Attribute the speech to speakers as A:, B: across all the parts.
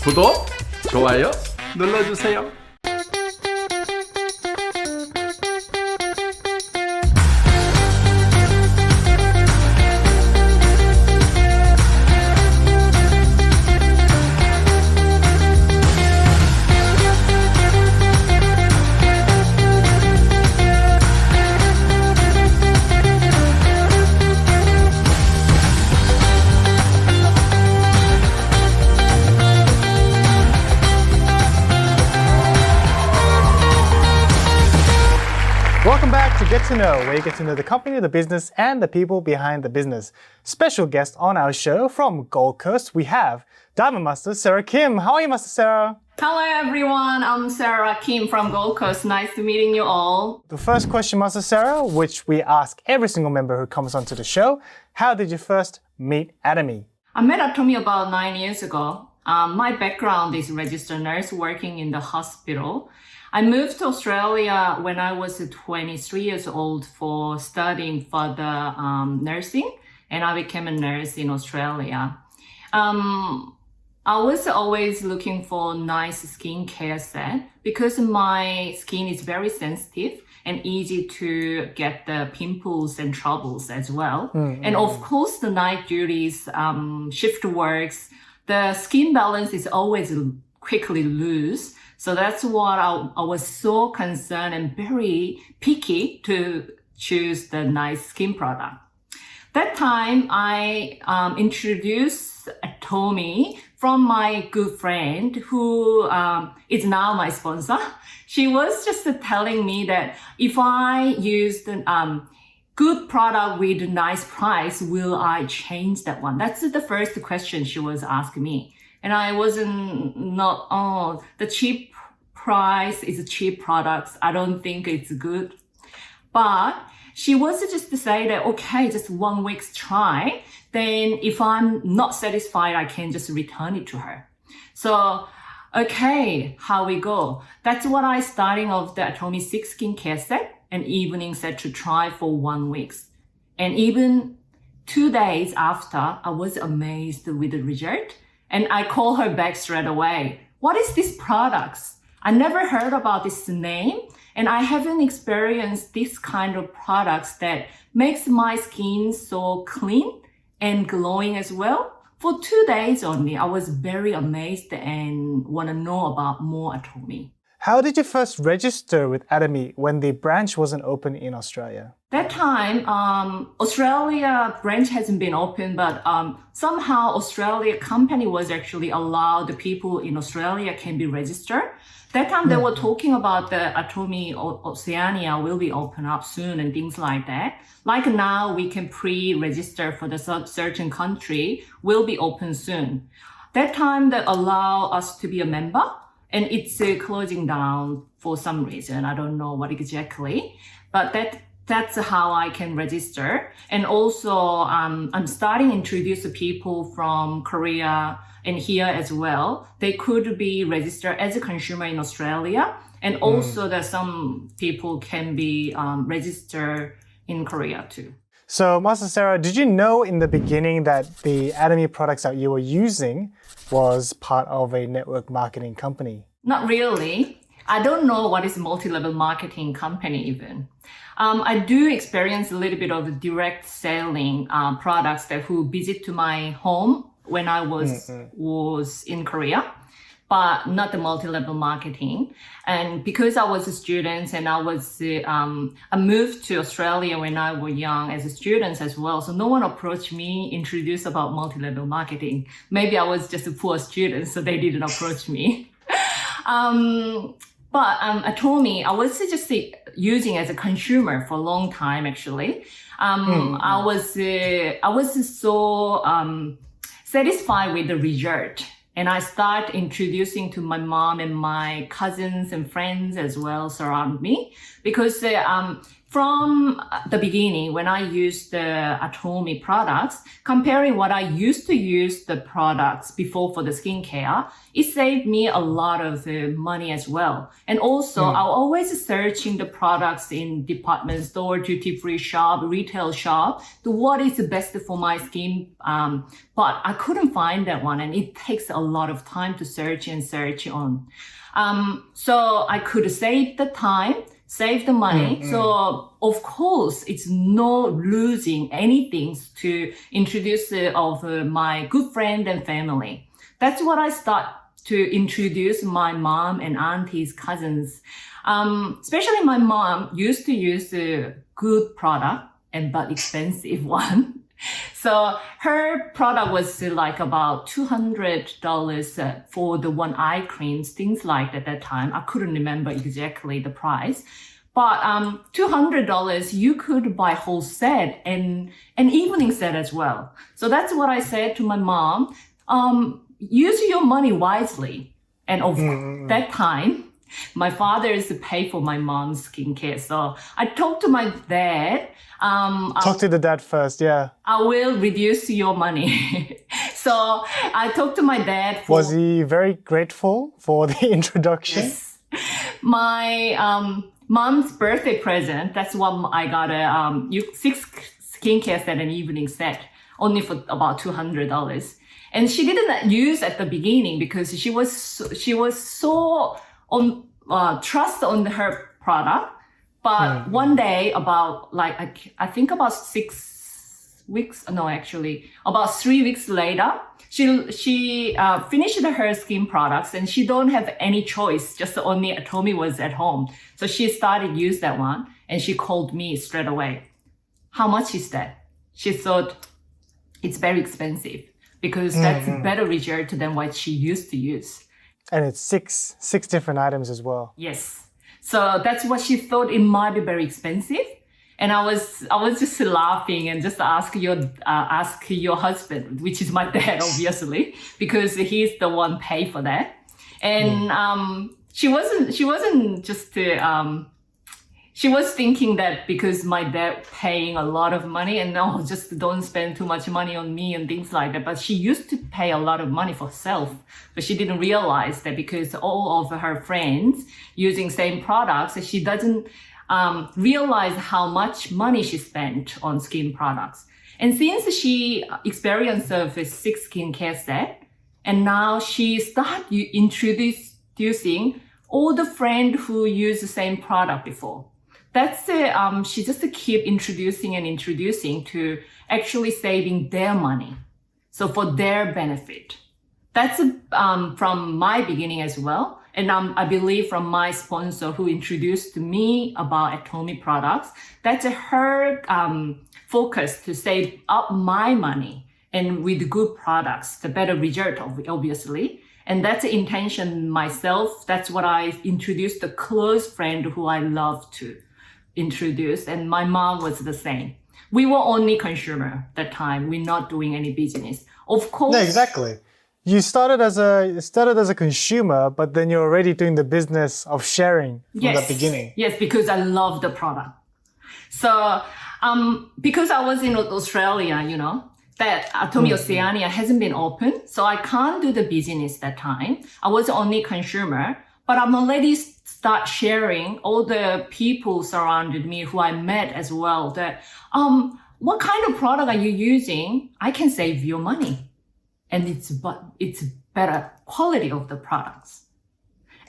A: 구독, 좋아요 눌러주세요.
B: Welcome back to Get to Know, where you get to know the company, the business, and the people behind the business. Special guest on our show from Gold Coast, we have Diamond Master Sarah Kim. How are you, Master Sarah?
C: Hello everyone, I'm Sarah Kim from Gold Coast. Nice to meeting you all.
B: The first question, Master Sarah, which we ask every single member who comes onto the show, how did you first meet Atomy?
C: I met Atomy about 9 years ago. My background is registered nurse working in the hospital. I moved to Australia when I was 23 years old for studying for the nursing, and I became a nurse in Australia. I was always looking for nice skincare set because my skin is very sensitive and easy to get the pimples and troubles as well. And of course, the night duties, shift works, the skin balance is always quickly loose. So that's what I was so concerned and very picky to choose the nice skin product. That time I introduced Atomy from my good friend who is now my sponsor. She was just telling me that if I use the good product with a nice price, will I change that one? That's the first question she was asking me. And I the cheap price is a cheap products. I don't think it's good. But she was just to say that, okay, just 1 week's try. Then if I'm not satisfied, I can just return it to her. So, okay, how we go. That's what I starting of the Atomy 6 skincare set and evening set to try for 1 week. And even 2 days after, I was amazed with the result. And I call her back straight away. What is this products? I never heard about this name, and I haven't experienced this kind of products that makes my skin so clean and glowing as well. For 2 days only, I was very amazed and want to know about more Atomy.
B: How did you first register with Atomy when the branch wasn't open in Australia?
C: That time, Australia branch hasn't been open, but somehow Australia company was actually allowed the people in Australia can be registered. That time they were talking about the Atomy Oceania will be open up soon and things like that. Like now we can pre-register for the certain country will be open soon. That time they allow us to be a member. And it's closing down for some reason. I don't know what exactly, but that's how I can register. And also, I'm starting to introduce people from Korea and here as well. They could be registered as a consumer in Australia. And also that some people can be registered in Korea too.
B: So, Master Sarah, did you know in the beginning that the Atomy products that you were using was part of a network marketing company?
C: Not really. I don't know what is multi-level marketing company even. I do experience a little bit of direct selling products that who visit to my home when I was in Korea, but not the multi-level marketing. And because I was a student and I moved to Australia when I was young as a student as well. So no one approached me, introduced about multi-level marketing. Maybe I was just a poor student, so they didn't approach me. But Atomy, I was just using as a consumer for a long time actually. I was so satisfied with the result. And I start introducing to my mom and my cousins and friends as well surround me because from the beginning, when I used the Atomy products, comparing what I used to use the products before for the skincare, it saved me a lot of money as well. And also, I'm always searching the products in department store, duty-free shop, retail shop, to what is the best for my skin. But I couldn't find that one, and it takes a lot of time to search on. So I could save the time, save the money. So of course, it's no losing anything to introduce of my good friend and family. That's what I start to introduce my mom and aunties, cousins. Especially my mom used to use a good product but expensive one. So her product was like about $200 for the one eye creams, things like that at that time. I couldn't remember exactly the price. But $200, you could buy whole set and an evening set as well. So that's what I said to my mom. Use your money wisely. And of that time, my father is to pay for my mom's skincare. So I talked to my dad.
B: Talk to the dad first, yeah.
C: I will reduce your money. So I talked to my dad.
B: Was he very grateful for the introduction?
C: Yes. My mom's birthday present, that's what I got a 6 skincare set and evening set, only for about $200. And she didn't use at the beginning because she was so on trust on her product. But one day, about I think about 6 weeks, no, actually about 3 weeks later, she finished her skin products and she don't have any choice. Just only Atomy was at home, so she started use that one and she called me straight away. How much is that? She thought it's very expensive because that's a better result than what she used to use.
B: And it's six different items as well.
C: Yes. So that's what she thought. It might be very expensive. And I was just laughing and just ask your husband, which is my dad, obviously, because he's the one pay for that. And she wasn't just she was thinking that because my dad paying a lot of money and no, just don't spend too much money on me and things like that. But she used to pay a lot of money for herself, but she didn't realize that because all of her friends using same products, she doesn't realize how much money she spent on skin products. And since she experienced of a 6 skincare set, and now she started introducing all the friends who use the same product before. That's she just keep introducing to actually saving their money. So for their benefit. That's from my beginning as well. And I believe from my sponsor who introduced to me about Atomy products, that's her focus to save up my money and with good products, the better result, obviously. And that's the intention myself. That's what I introduced the close friend who I love to introduce. And my mom was the same. We were only consumer that time. We're not doing any business. Of course.
B: No, exactly. You started as a consumer, but then you're already doing the business of sharing from the beginning.
C: Yes, because I love the product. So because I was in Australia, that Atomy Oceania hasn't been open, so I can't do the business that time. I was only consumer, but I'm already start sharing all the people surrounded me who I met as well that, what kind of product are you using? I can save you money. And it's better quality of the products.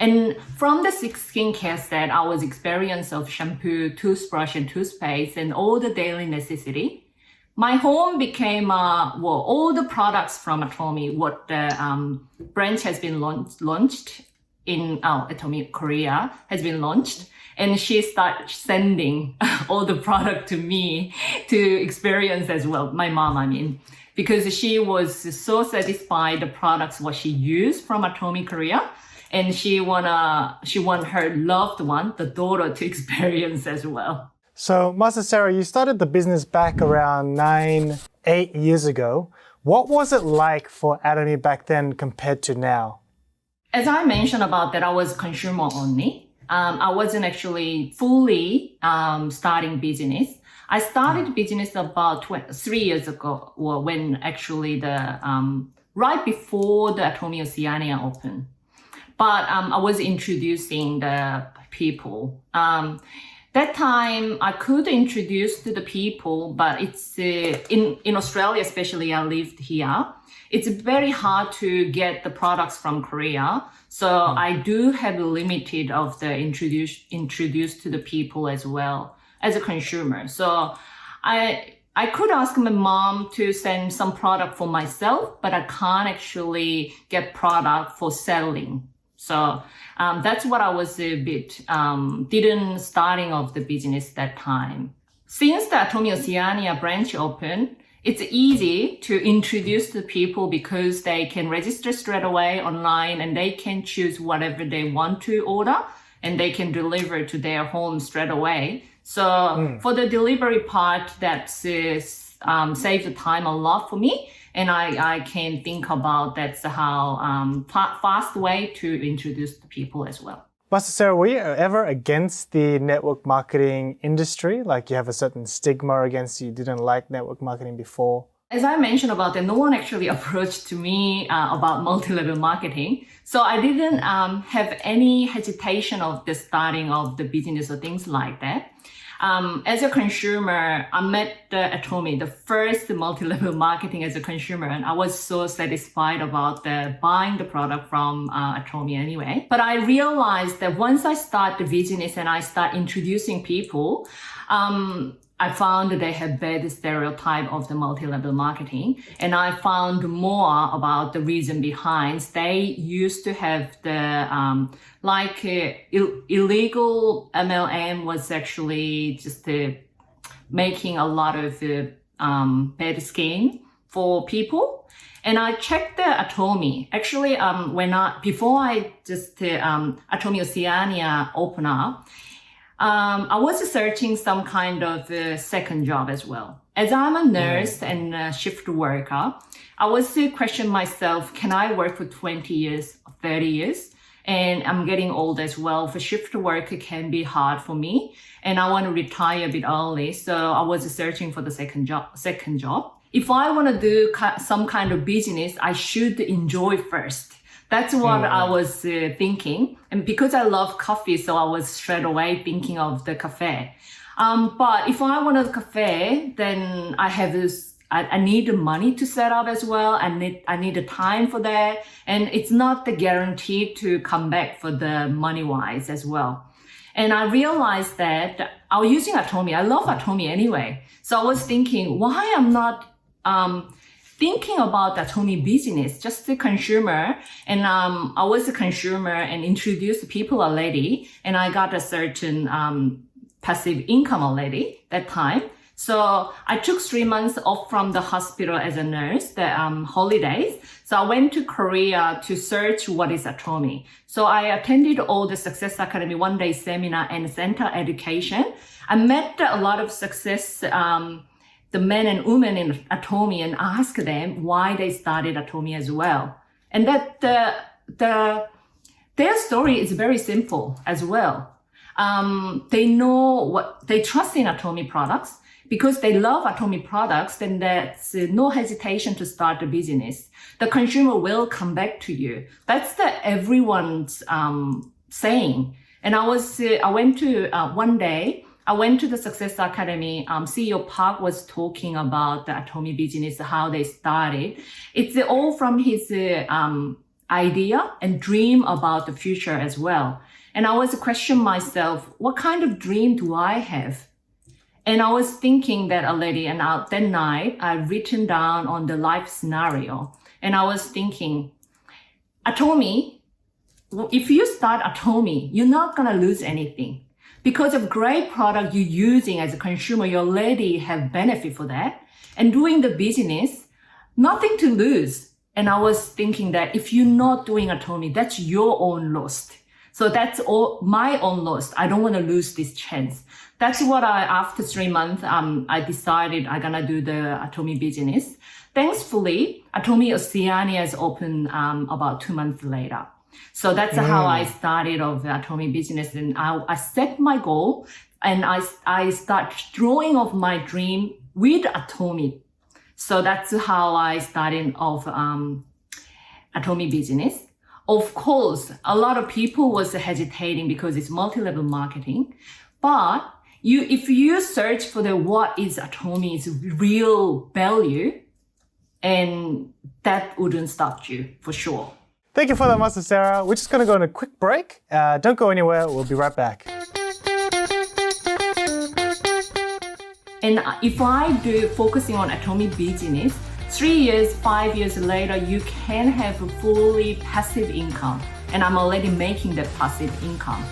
C: And from the 6 skincare set, I was experience of shampoo, toothbrush, and toothpaste, and all the daily necessity. My home became, all the products from Atomy, what the branch has been launched in Atomy Korea has been launched. And she started sending all the product to me to experience as well, my mom, I mean. Because she was so satisfied the products what she used from Atomy Korea, and she want her loved one, the daughter, to experience as well.
B: So, Master Sarah, you started the business back around 8 years ago. What was it like for Atomy back then compared to now?
C: As I mentioned about that, I was consumer only. I wasn't actually fully starting business. I started business about 3 years ago, or when actually the right before the Atomy Oceania opened. But I was introducing the people. That time I could introduce to the people, but it's in Australia, especially I lived here. It's very hard to get the products from Korea. So I do have a limited of the introduced to the people as well as a consumer. So I could ask my mom to send some product for myself, but I can't actually get product for selling. So that's what I was a bit didn't starting of the business that time. Since the Atomy Oceania branch opened, it's easy to introduce to people because they can register straight away online and they can choose whatever they want to order and they can deliver to their home straight away. So for the delivery part, that saves the time a lot for me. And I can think about that's how fast way to introduce the people as well.
B: Master Sarah, were you ever against the network marketing industry? Like you have a certain stigma against you didn't like network marketing before?
C: As I mentioned about that, no one actually approached to me about multi-level marketing. So I didn't have any hesitation of the starting of the business or things like that. As a consumer, I met the Atomy, the first multi-level marketing as a consumer, and I was so satisfied about buying the product from Atomy anyway. But I realized that once I start the business and I start introducing people, I found that they have bad stereotype of the multi-level marketing. And I found more about the reason behind. They used to have the, illegal MLM was actually just making a lot of bad scheme for people. And I checked the Atomy. Actually, before I Atomy Oceania open up, I was searching some kind of second job as well. As I'm a nurse and a shift worker, I was questioning myself, can I work for 20 years, 30 years? And I'm getting old as well. For shift work, it can be hard for me. And I want to retire a bit early. So I was searching for the second job. If I want to do some kind of business, I should enjoy first. That's what I was thinking. And because I love coffee, so I was straight away thinking of the cafe. But if I want a cafe, then I need the money to set up as well. I need the time for that. And it's not the guarantee to come back for the money wise as well. And I realized that I was using Atomy. I love Atomy anyway. So I was thinking, why I'm not thinking about the Atomy business, just the consumer. And I was a consumer and introduced people already. And I got a certain passive income already that time. So I took 3 months off from the hospital as a nurse, the holidays. So I went to Korea to search what is Atomy. So I attended all the Success Academy one-day seminar and center education. I met a lot of success the men and women in Atomy and ask them why they started Atomy as well. And that their story is very simple as well. They know they trust in Atomy products because they love Atomy products, then that's no hesitation to start a business. The consumer will come back to you. That's everyone's saying. And I went to one day, I went to the Success Academy. CEO Park was talking about the Atomy business, how they started. It's all from his idea and dream about the future as well. And I was questioning myself, what kind of dream do I have? And I was thinking that already. And that night, I written down on the life scenario. And I was thinking, Atomy, if you start Atomy, you're not going to lose anything. Because of great product you're using as a consumer, you already have benefit for that. And doing the business, nothing to lose. And I was thinking that if you're not doing Atomy, that's your own loss. So that's all my own loss. I don't want to lose this chance. That's what after 3 months, I decided I'm going to do the Atomy business. Thankfully, Atomy Oceania is open about 2 months later. So that's how I started of the Atomy business. And I set my goal and I start drawing of my dream with Atomy. So that's how I started of Atomy business. Of course, a lot of people was hesitating because it's multi-level marketing. But if you search for what is Atomy's real value, and that wouldn't stop you for sure.
B: Thank you for that, Master Sarah. We're just going to go on a quick break. Don't go anywhere. We'll be right back.
C: And if I do focusing on Atomy business, 3 years, 5 years later, you can have a fully passive income. And I'm already making that passive income.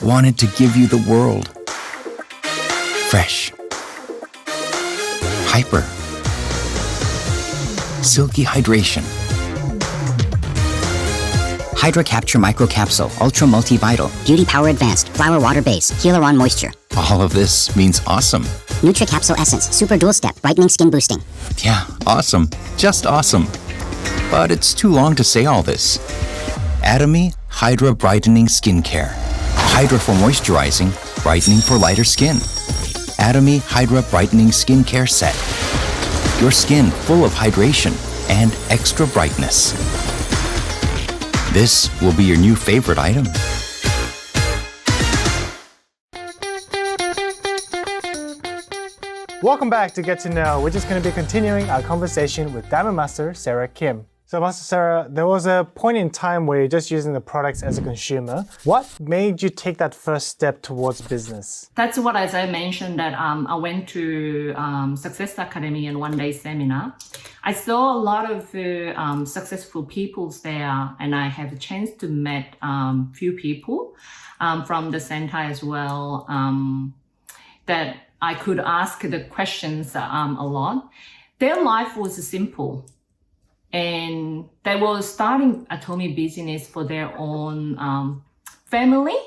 D: Wanted to give you the world. Fresh. Hyper. Silky hydration.
E: Hydra Capture Microcapsule, Ultra Multivital, Beauty Power Advanced, Flower Water Base, Hyaluron Moisture.
D: All of this means awesome.
E: NutriCapsule Essence, Super Dual Step, Brightening Skin Boosting.
D: Yeah, awesome. Just awesome. But it's too long to say all this. Atomy Hydra Brightening Skincare. Hydra for moisturizing, brightening for lighter skin. Atomy Hydra Brightening Skincare Set. Your skin full of hydration and extra brightness. This will be your new favorite item.
B: Welcome back to Get to Know. We're just going to be continuing our conversation with Diamond Master Sarah Kim. So Master Sarah, there was a point in time where you're just using the products as a consumer. What made you take that first step towards business?
C: That's what, as I mentioned, that I went to Success Academy and one-day seminar. I saw a lot of successful people there, and I had a chance to meet few people from the center as well that I could ask the questions a lot. Their life was simple. And they were starting Atomy business for their own family.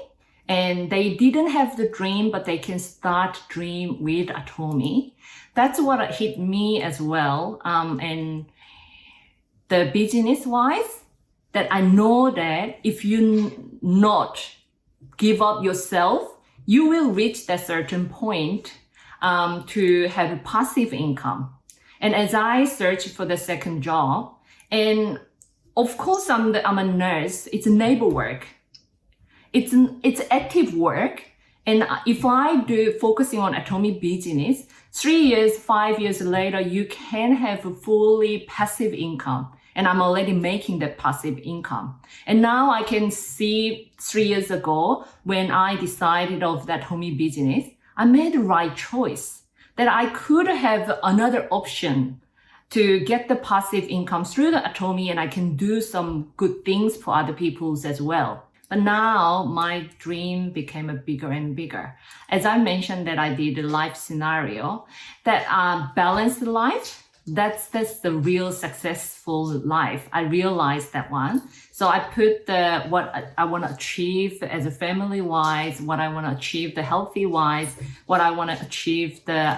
C: And they didn't have the dream, but they can start dream with Atomy. That's what hit me as well. And the business-wise, that I know that if you not give up yourself, you will reach that certain point to have a passive income. And as I search for the second job, and of course I'm a nurse, it's neighbor work. It's active work. And if I do focusing on Atomy business, 3 years, 5 years later, you can have a fully passive income. And I'm already making that passive income. And now I can see 3 years ago when I decided of that Atomy business, I made the right choice. That I could have another option to get the passive income through the Atomy, and I can do some good things for other people as well. But now my dream became bigger and bigger. As I mentioned that I did a life scenario, that balanced life, that's the real successful life. I realized that one. So I put what I want to achieve as a family wise, what I want to achieve the healthy wise, what I want to achieve the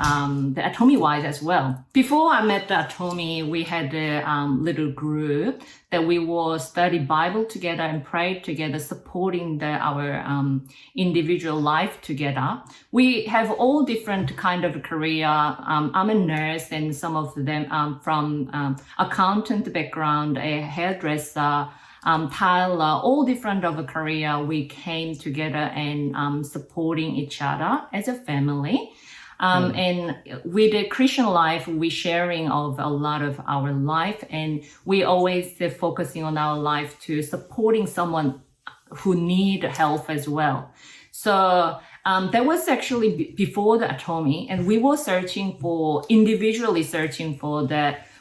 C: Atomy wise as well. Before I met the Atomy, we had a little group that we will study Bible together and pray together, supporting our individual life together. We have all different kind of career. I'm a nurse, and some of them from accountant background, a hairdresser, Tyler, all different of a career. We came together and supporting each other as a family. And with the Christian life, we sharing of a lot of our life, and we always focusing on our life to supporting someone who need help as well. So That was actually before the Atomy, and we were individually searching for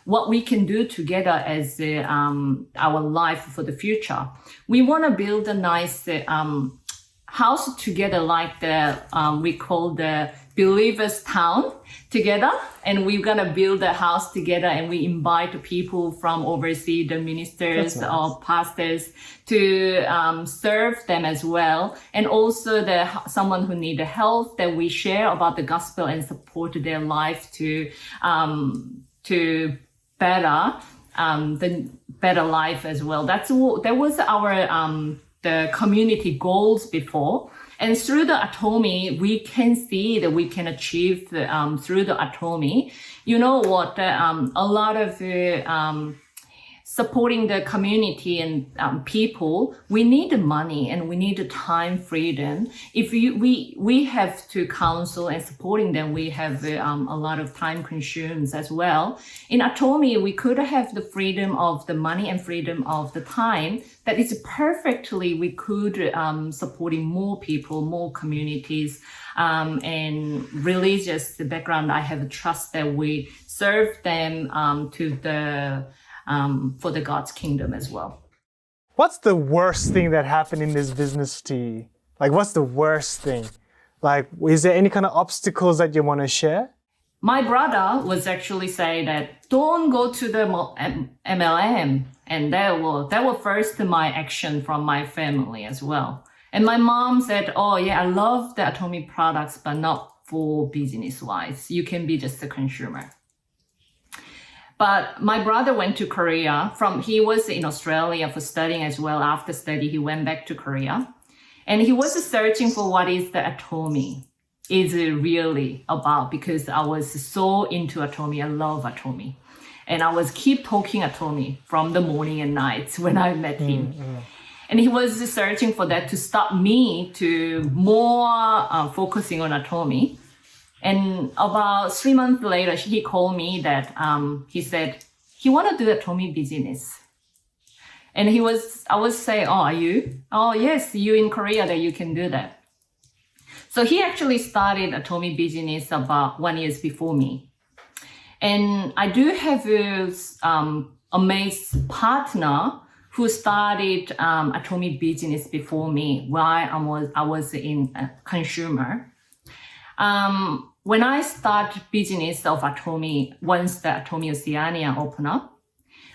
C: what we can do together as our life for the future. We want to build a nice house together, like we call the Believers Town together, and we're gonna build a house together, and we invite people from overseas, the ministers or pastors, to serve them as well, and also someone who need help, that we share about the gospel and support their life to better the better life as well. That was our the community goals before. And through the Atomy, we can see that we can achieve through the Atomy. You know what? A lot of supporting the community and people, we need money and we need time freedom. If we have to counsel and supporting them, we have a lot of time consumes as well. In Atomy, we could have the freedom of the money and freedom of the time. That is perfectly, we could supporting more people, more communities, and religious background. I have trust that we serve them for the God's kingdom as well.
B: What's the worst thing that happened in this business to you? Like, what's the worst thing? Like, is there any kind of obstacles that you want to share?
C: My brother was actually saying that don't go to the MLM, and that was first my action from my family as well. And my mom said, "Oh yeah, I love the Atomy products, but not for business wise. You can be just a consumer." But my brother went to Korea. He was in Australia for studying as well. After study, he went back to Korea. And he was searching for what is the Atomy is really about, because I was so into Atomy. I love Atomy. And I was keep talking Atomy from the morning and night when I met him. And he was searching for that to stop me to more focusing on Atomy. And about 3 months later, he called me that he said he want to do the Atomy business. And I was saying, "Oh, are you? Oh, yes, you in Korea that you can do that." So he actually started Atomy business about 1 year before me. And I do have a amazing partner who started Atomy business before me while I was in consumer. When I start business of Atomy, once the Atomy Oceania open up,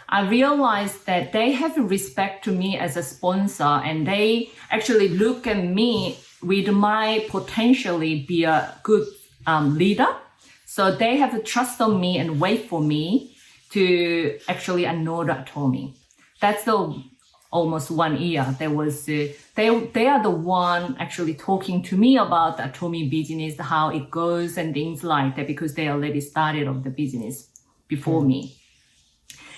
C: I realized that they have respect to me as a sponsor, and they actually look at me with my potentially be a good leader. So they have trust on me and wait for me to actually know the Atomy. That's almost 1 year. There was they are the one actually talking to me about the Atomy business, how it goes and things like that, because they already started of the business before me.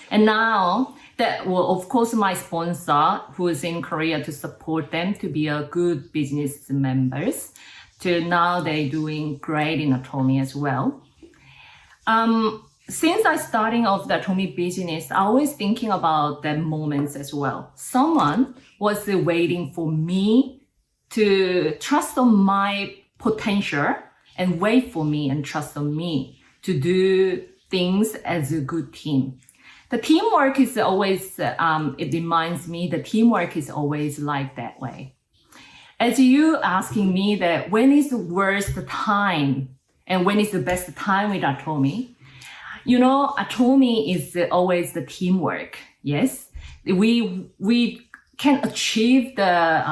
C: And now that, well, of course, my sponsor who is in Korea to support them to be a good business members, to now they're doing great in Atomy as well. Since I starting off the Atomy business, I always thinking about that moments as well. Someone was waiting for me to trust on my potential and wait for me and trust on me to do things as a good team. The teamwork is always, it reminds me the teamwork is always like that way. As you asking me that when is the worst time and when is the best time with Atomy, you know, Atomy is always the teamwork. Yes, we can achieve the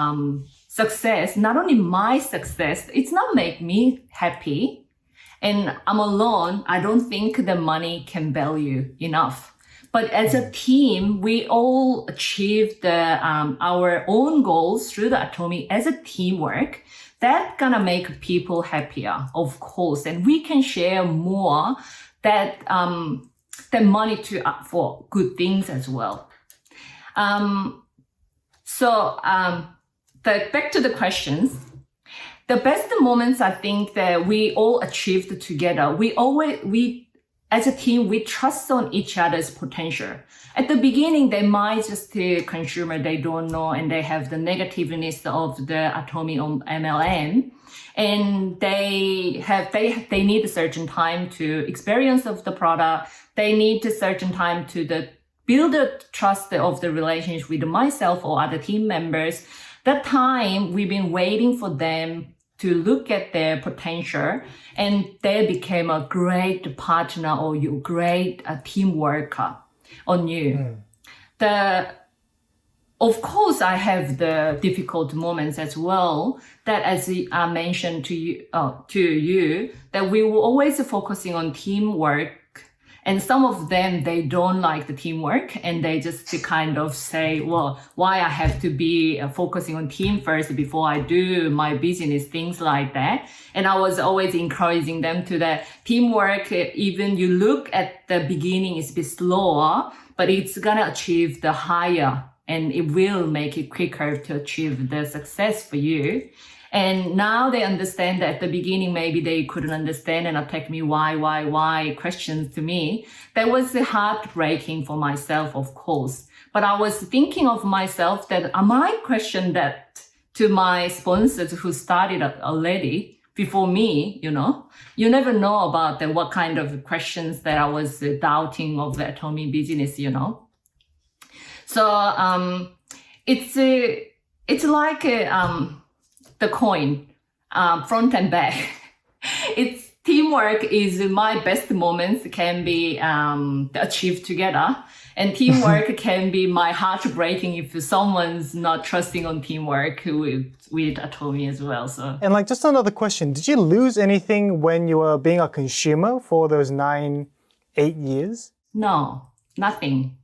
C: success. Not only my success, it's not make me happy, and I'm alone. I don't think the money can value enough. But as a team, we all achieve our own goals through the Atomy as a teamwork. That's gonna make people happier, of course, and we can share more that money for good things as well. Back to the questions. The best moments I think that we all achieved together. We as a team, we trust on each other's potential. At the beginning, they might just be consumer, they don't know, and they have the negativeness of the Atomy or MLM. And they need a certain time to experience of the product. They need a certain time to build the trust of the relationship with myself or other team members. That time, we've been waiting for them to look at their potential, and they became a great partner or great team worker on you. Of course, I have the difficult moments as well. That, as I mentioned to you, that we were always focusing on teamwork. And some of them, they don't like the teamwork, and they just kind of say, well, why I have to be focusing on team first before I do my business, things like that. And I was always encouraging them to that teamwork, even you look at the beginning, it's a bit slower, but it's going to achieve the higher, and it will make it quicker to achieve the success for you. And now they understand that at the beginning, maybe they couldn't understand and attack me, why questions to me. That was heartbreaking for myself, of course. But I was thinking of myself that I might question that to my sponsors who started already before me, you know. You never know about what kind of questions that I was doubting of the Atomy business, you know. So it's like the coin, front and back. It's teamwork is my best moments can be achieved together, and teamwork can be my heartbreaking if someone's not trusting on teamwork with Atomy as well. So.
B: And just another question, did you lose anything when you were being a consumer for those 8 years?
C: No, nothing.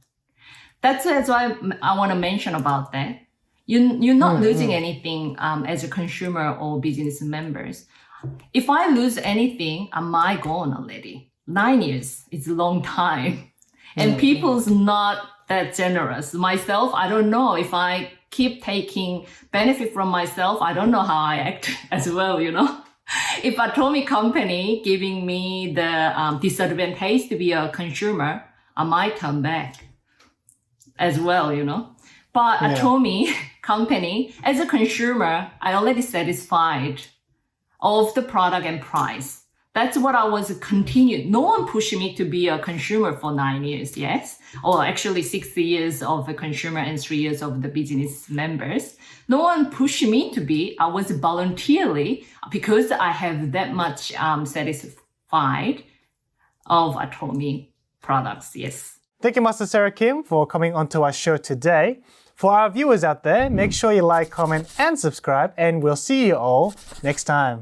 C: That's why I want to mention about that. You're not losing anything as a consumer or business members. If I lose anything, am I gone already? 9 years, it's a long time. And people's not that generous. Myself, I don't know if I keep taking benefit from myself, I don't know how I act as well, you know. If Atomy company giving me the disadvantage to be a consumer, I might turn back as well, you know. But Atomy company, as a consumer, I already satisfied of the product and price. That's what I was continued. No one pushed me to be a consumer for 9 years, yes? Or actually 6 years of a consumer and 3 years of the business members. No one pushed me to be. I was voluntarily, because I have that much satisfied of Atomy products, yes.
B: Thank you, Master Sarah Kim, for coming onto our show today. For our viewers out there, make sure you like, comment, and subscribe, and we'll see you all next time.